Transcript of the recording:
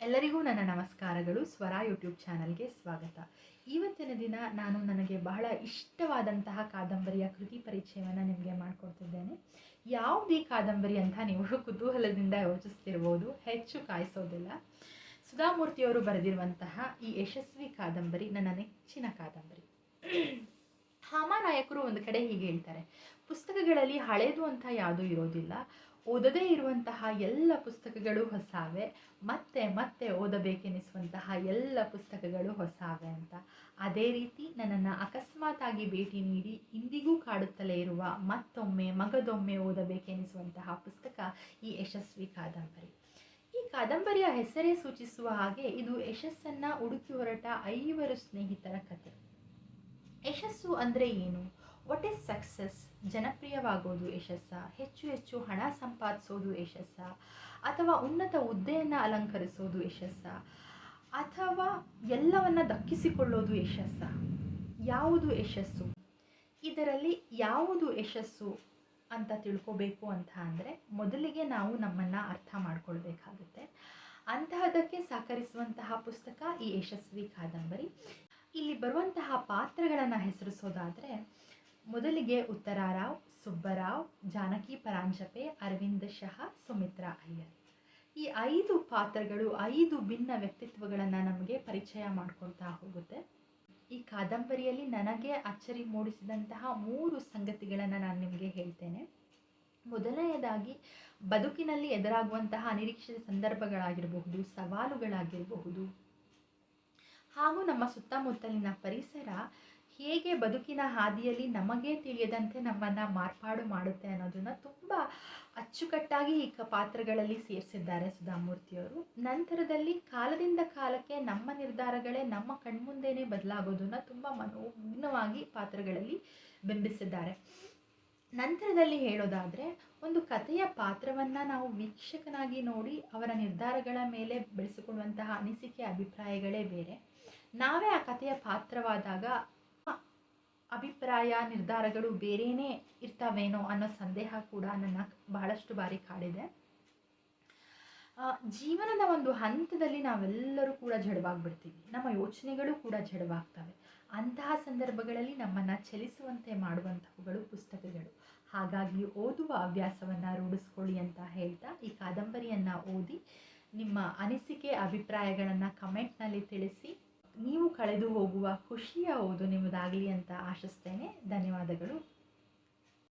ಎಲ್ಲರಿಗೂ ನನ್ನ ನಮಸ್ಕಾರಗಳು. ಸ್ವರ ಯೂಟ್ಯೂಬ್ ಚಾನಲ್ಗೆ ಸ್ವಾಗತ. ಇವತ್ತಿನ ದಿನ ನಾನು ನನಗೆ ಬಹಳ ಇಷ್ಟವಾದಂತಹ ಕಾದಂಬರಿಯ ಕೃತಿ ಪರಿಚಯವನ್ನು ನಿಮಗೆ ಮಾಡಿಕೊಡ್ತಿದ್ದೇನೆ. ಯಾವುದೇ ಕಾದಂಬರಿ ಅಂತ ನೀವು ಕುತೂಹಲದಿಂದ ಯೋಚಿಸ್ತಿರ್ಬೋದು. ಹೆಚ್ಚು ಕಾಯಿಸೋದಿಲ್ಲ. ಸುಧಾಮೂರ್ತಿಯವರು ಬರೆದಿರುವಂತಹ ಈ ಯಶಸ್ವಿ ಕಾದಂಬರಿ ನನ್ನ ನೆಚ್ಚಿನ ಕಾದಂಬರಿ. ಹಾಮಾನಾಯಕರು ಒಂದು ಕಡೆ ಹೀಗೆ ಹೇಳ್ತಾರೆ, ಪುಸ್ತಕಗಳಲ್ಲಿ ಹಳೇದು ಅಂತ ಯಾವುದೂ ಇರೋದಿಲ್ಲ, ಓದದೇ ಇರುವಂತಹ ಎಲ್ಲ ಪುಸ್ತಕಗಳು ಹೊಸಾವೆ, ಮತ್ತೆ ಮತ್ತೆ ಓದಬೇಕೆನಿಸುವಂತಹ ಎಲ್ಲ ಪುಸ್ತಕಗಳು ಹೊಸಾವೆ ಅಂತ. ಅದೇ ರೀತಿ ನನ್ನನ್ನು ಅಕಸ್ಮಾತಾಗಿ ಭೇಟಿ ನೀಡಿ ಇಂದಿಗೂ ಕಾಡುತ್ತಲೇ ಇರುವ ಮತ್ತೊಮ್ಮೆ ಮಗದೊಮ್ಮೆ ಓದಬೇಕೆನಿಸುವಂತಹ ಪುಸ್ತಕ ಈ ಯಶಸ್ವಿ ಕಾದಂಬರಿ. ಈ ಕಾದಂಬರಿಯ ಹೆಸರೇ ಸೂಚಿಸುವ ಹಾಗೆ ಇದು ಯಶಸ್ಸನ್ನು ಹುಡುಕಿ ಹೊರಟ 5 ಸ್ನೇಹಿತರ ಕತೆ. ಯಶಸ್ಸು ಅಂದರೆ ಏನು? What is success? ಜನಪ್ರಿಯವಾಗೋದು ಯಶಸ್ಸ? ಹೆಚ್ಚು ಹೆಚ್ಚು ಹಣ ಸಂಪಾದಿಸೋದು ಯಶಸ್ಸ? ಅಥವಾ ಉನ್ನತ ಹುದ್ದೆಯನ್ನು ಅಲಂಕರಿಸೋದು ಯಶಸ್ಸ? ಅಥವಾ ಎಲ್ಲವನ್ನ ದಕ್ಕಿಸಿಕೊಳ್ಳೋದು ಯಶಸ್ಸ? ಯಾವುದು ಯಶಸ್ಸು? ಇದರಲ್ಲಿ ಯಾವುದು ಯಶಸ್ಸು ಅಂತ ತಿಳ್ಕೋಬೇಕು ಅಂತ ಅಂದರೆ ಮೊದಲಿಗೆ ನಾವು ನಮ್ಮನ್ನು ಅರ್ಥ ಮಾಡ್ಕೊಳ್ಬೇಕಾಗುತ್ತೆ. ಅಂತಹದಕ್ಕೆ ಸಹಕರಿಸುವಂತಹ ಪುಸ್ತಕ ಈ ಯಶಸ್ವಿ ಕಾದಂಬರಿ. ಇಲ್ಲಿ ಬರುವಂತಹ ಪಾತ್ರಗಳನ್ನು ಹೆಸರಿಸೋದಾದರೆ, ಮೊದಲಿಗೆ ಉತ್ತರಾರಾವ್, ಸುಬ್ಬರಾವ್, ಜಾನಕಿ ಪರಾಂಜಪೆ, ಅರವಿಂದ ಶಹ, ಸುಮಿತ್ರಾ ಅಯ್ಯರ್. ಈ 5 ಪಾತ್ರಗಳು 5 ಭಿನ್ನ ವ್ಯಕ್ತಿತ್ವಗಳನ್ನು ನಮಗೆ ಪರಿಚಯ ಮಾಡಿಕೊಳ್ತಾ ಹೋಗುತ್ತೆ. ಈ ಕಾದಂಬರಿಯಲ್ಲಿ ನನಗೆ ಅಚ್ಚರಿ ಮೂಡಿಸಿದಂತಹ 3 ಸಂಗತಿಗಳನ್ನು ನಾನು ನಿಮಗೆ ಹೇಳ್ತೇನೆ. ಮೊದಲನೆಯದಾಗಿ, ಬದುಕಿನಲ್ಲಿ ಎದುರಾಗುವಂತಹ ಅನಿರೀಕ್ಷಿತ ಸಂದರ್ಭಗಳಾಗಿರಬಹುದು, ಸವಾಲುಗಳಾಗಿರಬಹುದು, ಹಾಗೂ ನಮ್ಮ ಸುತ್ತಮುತ್ತಲಿನ ಪರಿಸರ ಹೇಗೆ ಬದುಕಿನ ಹಾದಿಯಲ್ಲಿ ನಮಗೆ ತಿಳಿಯದಂತೆ ನಮ್ಮನ್ನು ಮಾರ್ಪಾಡು ಮಾಡುತ್ತೆ ಅನ್ನೋದನ್ನು ತುಂಬ ಅಚ್ಚುಕಟ್ಟಾಗಿ ಈ ಪಾತ್ರಗಳಲ್ಲಿ ಸೇರಿಸಿದ್ದಾರೆ ಸುಧಾಮೂರ್ತಿಯವರು. ನಂತರದಲ್ಲಿ ಕಾಲದಿಂದ ಕಾಲಕ್ಕೆ ನಮ್ಮ ನಿರ್ಧಾರಗಳೇ ನಮ್ಮ ಕಣ್ಮುಂದೆನೇ ಬದಲಾಗೋದನ್ನು ತುಂಬ ಮನೋಜ್ಞವಾಗಿ ಪಾತ್ರಗಳಲ್ಲಿ ಬಿಂಬಿಸಿದ್ದಾರೆ. ನಂತರದಲ್ಲಿ ಹೇಳೋದಾದರೆ, ಒಂದು ಕಥೆಯ ಪಾತ್ರವನ್ನು ನಾವು ವೀಕ್ಷಕನಾಗಿ ನೋಡಿ ಅವರ ನಿರ್ಧಾರಗಳ ಮೇಲೆ ಬೆಳೆಸಿಕೊಳ್ಳುವಂತಹ ಅನಿಸಿಕೆ ಅಭಿಪ್ರಾಯಗಳೇ ಬೇರೆ. ನಾವೇ ಆ ಕಥೆಯ ಪಾತ್ರವಾದಾಗ ಅಭಿಪ್ರಾಯ ನಿರ್ಧಾರಗಳು ಬೇರೆಯೇ ಇರ್ತಾವೇನೋ ಅನ್ನೋ ಸಂದೇಹ ಕೂಡ ನನ್ನ ಬಹಳಷ್ಟು ಬಾರಿ ಕಾಡಿದೆ. ಜೀವನದ ಒಂದು ಹಂತದಲ್ಲಿ ನಾವೆಲ್ಲರೂ ಕೂಡ ಜಡವಾಗಿಬಿಡ್ತೀವಿ, ನಮ್ಮ ಯೋಚನೆಗಳು ಕೂಡ ಜಡವಾಗ್ತವೆ. ಅಂತಹ ಸಂದರ್ಭಗಳಲ್ಲಿ ನಮ್ಮನ್ನು ಚಲಿಸುವಂತೆ ಮಾಡುವಂಥವುಗಳು ಪುಸ್ತಕಗಳು. ಹಾಗಾಗಿ ಓದುವ ಹವ್ಯಾಸವನ್ನು ರೂಢಿಸ್ಕೊಳ್ಳಿ ಅಂತ ಹೇಳ್ತಾ ಈ ಕಾದಂಬರಿಯನ್ನು ಓದಿ ನಿಮ್ಮ ಅನಿಸಿಕೆ ಅಭಿಪ್ರಾಯಗಳನ್ನು ಕಮೆಂಟ್ನಲ್ಲಿ ತಿಳಿಸಿ. ನೀವು ಕಳೆದು ಹೋಗುವ ಖುಷಿಯ ಓದು ನಿಮ್ಮದಾಗಲಿ ಅಂತ ಆಶಿಸ್ತೇನೆ. ಧನ್ಯವಾದಗಳು.